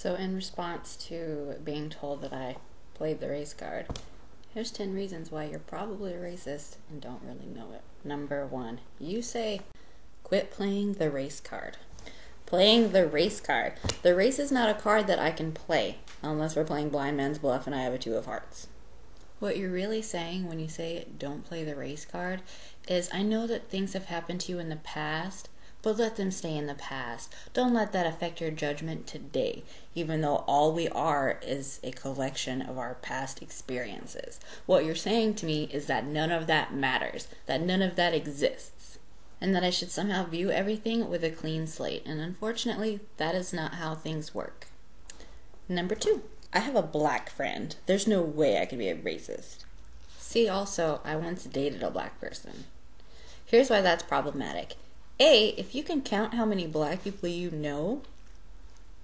So in response to being told that I played the race card, here's 10 reasons why you're probably a racist and don't really know it. Number 1, you say, quit playing the race card. Playing the race card. The race is not a card that I can play, unless we're playing blind man's bluff and I have a 2 of hearts. What you're really saying when you say don't play the race card is, I know that things have happened to you in the past, but let them stay in the past. Don't let that affect your judgment today, even though all we are is a collection of our past experiences. What you're saying to me is that none of that matters, that none of that exists, and that I should somehow view everything with a clean slate. And unfortunately, that is not how things work. Number 2, I have a black friend. There's no way I could be a racist. See, also, I once dated a black person. Here's why that's problematic. A, if you can count how many black people you know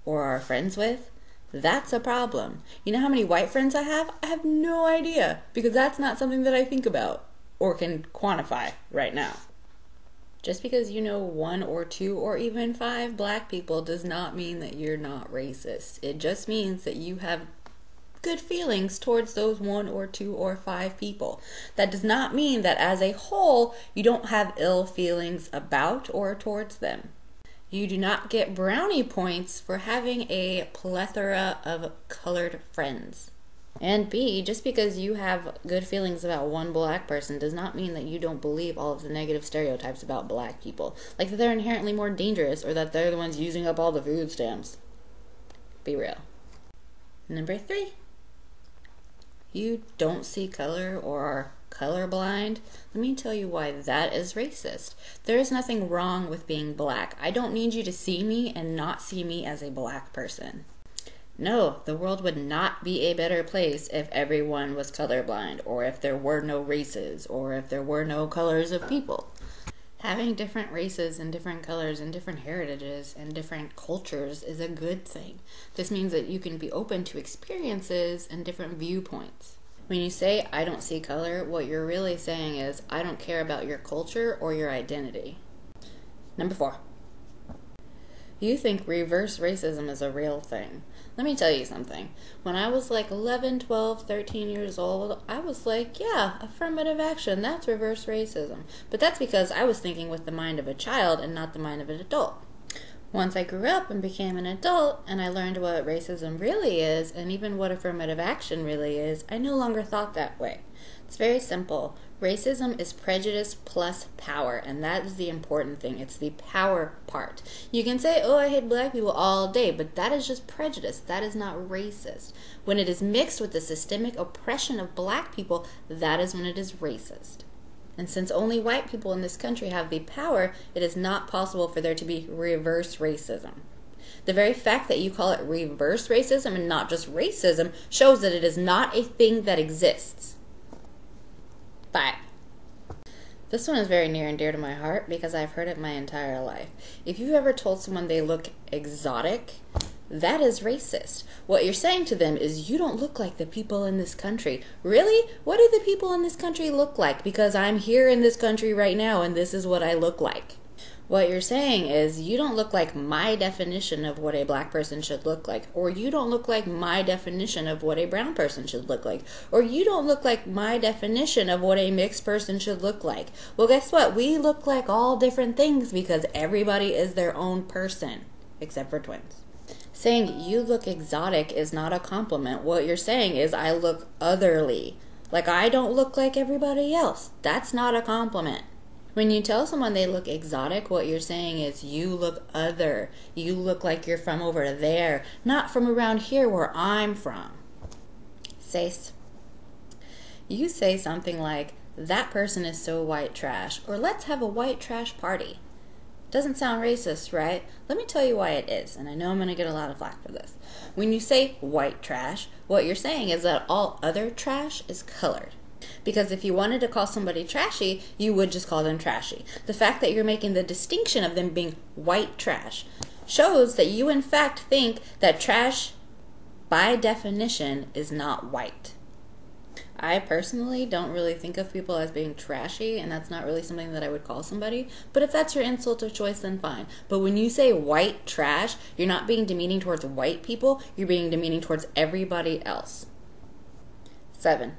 or are friends with, that's a problem. You know how many white friends I have? I have no idea, because that's not something that I think about or can quantify right now. Just because you know 1 or 2 or even 5 black people does not mean that you're not racist. It just means that you have good feelings towards those 1 or 2 or 5 people. That does not mean that as a whole you don't have ill feelings about or towards them. You do not get brownie points for having a plethora of colored friends. And B, just because you have good feelings about one black person does not mean that you don't believe all of the negative stereotypes about black people. Like that they're inherently more dangerous or that they're the ones using up all the food stamps. Be real. Number 3. You don't see color or are colorblind. Let me tell you why that is racist. There is nothing wrong with being black. I don't need you to see me and not see me as a black person. No, the world would not be a better place if everyone was colorblind, or if there were no races, or if there were no colors of people. Having different races and different colors and different heritages and different cultures is a good thing. This means that you can be open to experiences and different viewpoints. When you say, I don't see color, what you're really saying is, I don't care about your culture or your identity. Number 4. You think reverse racism is a real thing. Let me tell you something. When I was like 11, 12, 13 years old, I was like, yeah, affirmative action, that's reverse racism. But that's because I was thinking with the mind of a child and not the mind of an adult. Once I grew up and became an adult and I learned what racism really is and even what affirmative action really is, I no longer thought that way. It's very simple. Racism is prejudice plus power, and that is the important thing. It's the power part. You can say, oh, I hate black people all day, but that is just prejudice. That is not racist. When it is mixed with the systemic oppression of black people, that is when it is racist. And since only white people in this country have the power, it is not possible for there to be reverse racism. The very fact that you call it reverse racism and not just racism shows that it is not a thing that exists. 5. This one is very near and dear to my heart because I've heard it my entire life. If you've ever told someone they look exotic, that is racist. What you're saying to them is, you don't look like the people in this country. Really? What do the people in this country look like? Because I'm here in this country right now and this is what I look like. What you're saying is, you don't look like my definition of what a black person should look like, or you don't look like my definition of what a brown person should look like, or you don't look like my definition of what a mixed person should look like. Well, guess what? We look like all different things because everybody is their own person, except for twins. Saying you look exotic is not a compliment. What you're saying is, I look otherly. Like I don't look like everybody else. That's not a compliment. When you tell someone they look exotic, what you're saying is, you look other. You look like you're from over there, not from around here where I'm from. 6. You say something like, that person is so white trash, or let's have a white trash party. Doesn't sound racist, right? Let me tell you why it is, and I know I'm going to get a lot of flack for this. When you say white trash, what you're saying is that all other trash is colored. Because if you wanted to call somebody trashy, you would just call them trashy. The fact that you're making the distinction of them being white trash shows that you in fact think that trash, by definition, is not white. I personally don't really think of people as being trashy, and that's not really something that I would call somebody. But if that's your insult of choice, then fine. But when you say white trash, you're not being demeaning towards white people, you're being demeaning towards everybody else. 7.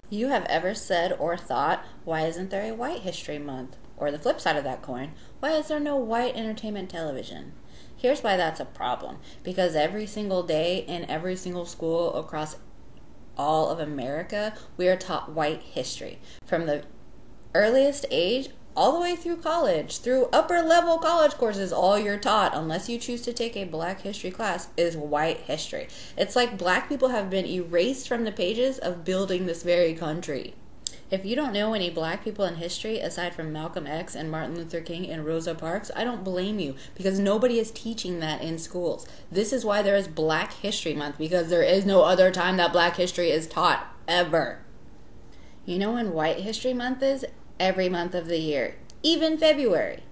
You have ever said or thought, why isn't there a White History Month? Or the flip side of that coin, why is there no white entertainment television? Here's why that's a problem. Because every single day in every single school across all of America, we are taught white history. From the earliest age all the way through college, through upper level college courses, all you're taught, unless you choose to take a black history class, is white history. It's like black people have been erased from the pages of building this very country. If you don't know any black people in history, aside from Malcolm X and Martin Luther King and Rosa Parks, I don't blame you, because nobody is teaching that in schools. This is why there is Black History Month, because there is no other time that black history is taught, ever. You know when White History Month is? Every month of the year, even February.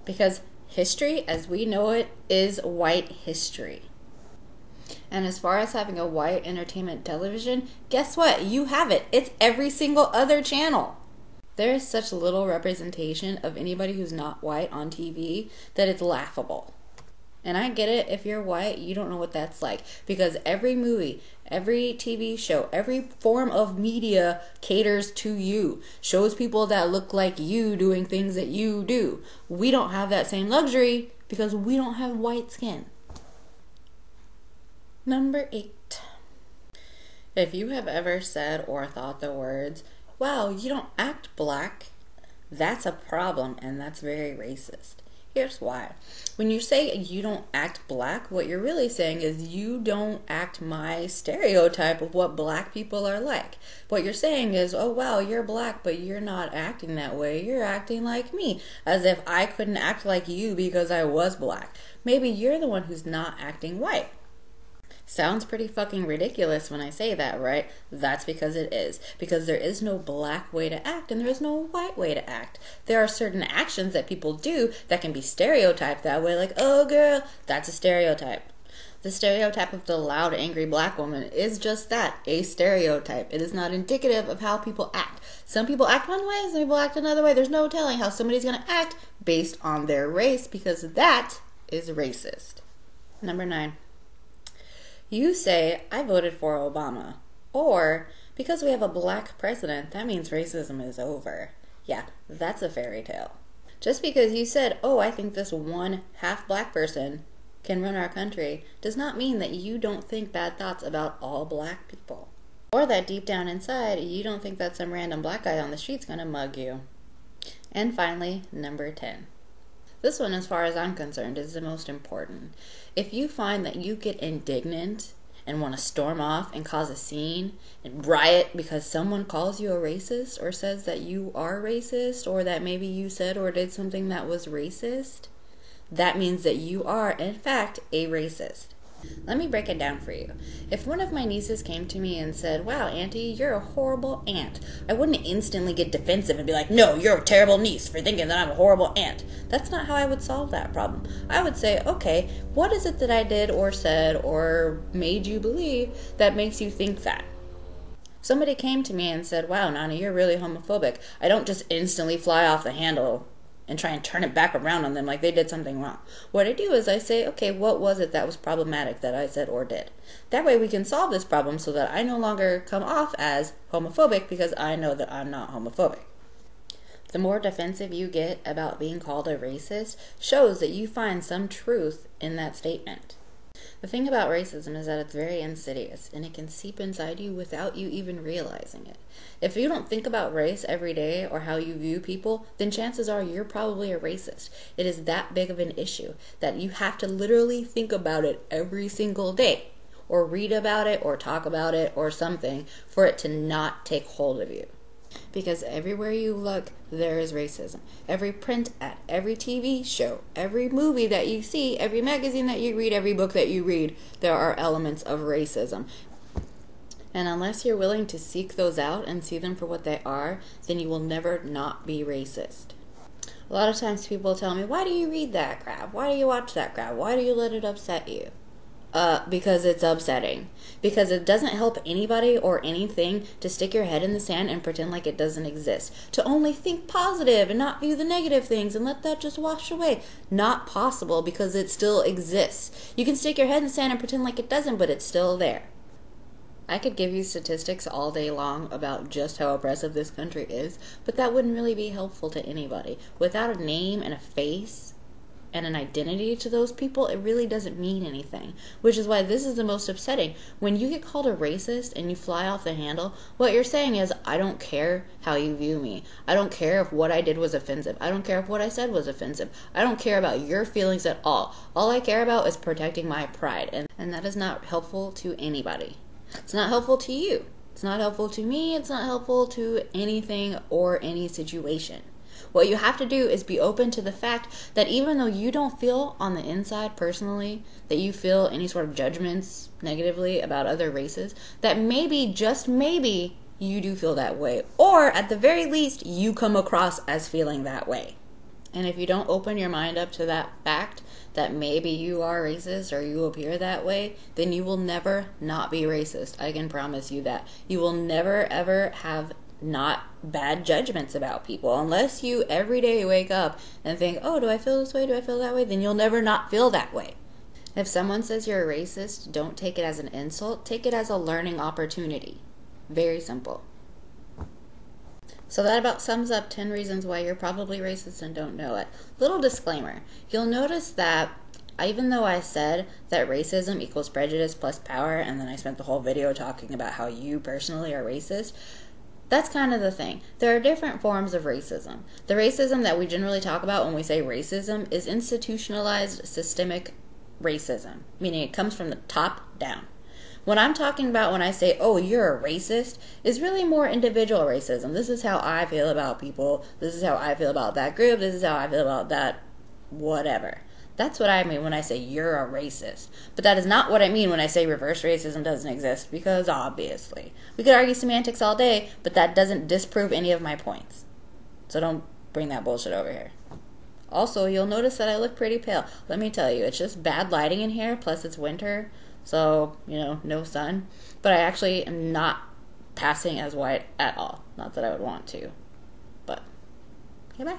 Because history, as we know it, is white history. And as far as having a white entertainment television, guess what? You have it. It's every single other channel. There is such little representation of anybody who's not white on TV that it's laughable. And I get it, if you're white, you don't know what that's like. Because every movie, every TV show, every form of media caters to you. Shows people that look like you doing things that you do. We don't have that same luxury because we don't have white skin. Number 8. If you have ever said or thought the words, wow, you don't act black, that's a problem, and that's very racist. Here's why. When you say you don't act black, what you're really saying is you don't act my stereotype of what black people are like. What you're saying is, oh wow, you're black, but you're not acting that way. You're acting like me, as if I couldn't act like you because I was black. Maybe you're the one who's not acting white. Sounds pretty fucking ridiculous when I say that, right? That's because it is. Because there is no black way to act and there is no white way to act. There are certain actions that people do that can be stereotyped that way, like, oh girl, that's a stereotype. The stereotype of the loud, angry black woman is just that, a stereotype. It is not indicative of how people act. Some people act one way, some people act another way. There's no telling how somebody's going to act based on their race, because that is racist. Number 9. You say, I voted for Obama. Or, because we have a black president, that means racism is over. Yeah, that's a fairy tale. Just because you said, oh, I think this one half-black person can run our country, does not mean that you don't think bad thoughts about all black people. Or that deep down inside, you don't think that some random black guy on the street's gonna mug you. And finally, number 10. This one, as far as I'm concerned, is the most important. If you find that you get indignant and want to storm off and cause a scene and riot because someone calls you a racist or says that you are racist or that maybe you said or did something that was racist, that means that you are, in fact, a racist. Let me break it down for you. If one of my nieces came to me and said, wow, Auntie, you're a horrible aunt, I wouldn't instantly get defensive and be like, no, you're a terrible niece for thinking that I'm a horrible aunt. That's not how I would solve that problem. I would say, okay, what is it that I did or said or made you believe that makes you think that? Somebody came to me and said, wow, Nana, you're really homophobic. I don't just instantly fly off the handle and try and turn it back around on them like they did something wrong. What I do is I say, okay, what was it that was problematic that I said or did? That way we can solve this problem so that I no longer come off as homophobic because I know that I'm not homophobic. The more defensive you get about being called a racist shows that you find some truth in that statement. The thing about racism is that it's very insidious and it can seep inside you without you even realizing it. If you don't think about race every day or how you view people, then chances are you're probably a racist. It is that big of an issue that you have to literally think about it every single day, or read about it or talk about it or something for it to not take hold of you. Because everywhere you look, there is racism. Every print ad, every TV show, every movie that you see, every magazine that you read, every book that you read, there are elements of racism. And unless you're willing to seek those out and see them for what they are, then you will never not be racist. A lot of times people tell me, why do you read that crap? Why do you watch that crap? Why do you let it upset you? because it's upsetting. Because it doesn't help anybody or anything to stick your head in the sand and pretend like it doesn't exist. To only think positive and not view the negative things and let that just wash away. Not possible, because it still exists. You can stick your head in the sand and pretend like it doesn't, but it's still there. I could give you statistics all day long about just how oppressive this country is, but that wouldn't really be helpful to anybody. Without a name and a face and an identity to those people, it really doesn't mean anything. Which is why this is the most upsetting. When you get called a racist and you fly off the handle, what you're saying is, I don't care how you view me. I don't care if what I did was offensive. I don't care if what I said was offensive. I don't care about your feelings at all. All I care about is protecting my pride. And that is not helpful to anybody. It's not helpful to you. It's not helpful to me. It's not helpful to anything or any situation. What you have to do is be open to the fact that even though you don't feel on the inside personally that you feel any sort of judgments negatively about other races, that maybe, just maybe, you do feel that way. Or at the very least, you come across as feeling that way. And if you don't open your mind up to that fact that maybe you are racist or you appear that way, then you will never not be racist. I can promise you that. You will never ever have not bad judgments about people. Unless you every day wake up and think, oh, do I feel this way? Do I feel that way? Then you'll never not feel that way. If someone says you're a racist, don't take it as an insult. Take it as a learning opportunity. Very simple. So that about sums up 10 reasons why you're probably racist and don't know it. Little disclaimer. You'll notice that even though I said that racism equals prejudice plus power, and then I spent the whole video talking about how you personally are racist, that's kind of the thing. There are different forms of racism. The racism that we generally talk about when we say racism is institutionalized systemic racism, meaning it comes from the top down. What I'm talking about when I say, oh, you're a racist, is really more individual racism. This is how I feel about people. This is how I feel about that group. This is how I feel about that whatever. That's what I mean when I say you're a racist. But that is not what I mean when I say reverse racism doesn't exist, because obviously. We could argue semantics all day, but that doesn't disprove any of my points. So don't bring that bullshit over here. Also, you'll notice that I look pretty pale. Let me tell you, it's just bad lighting in here, plus it's winter, so, no sun. But I actually am not passing as white at all. Not that I would want to. But, okay, bye.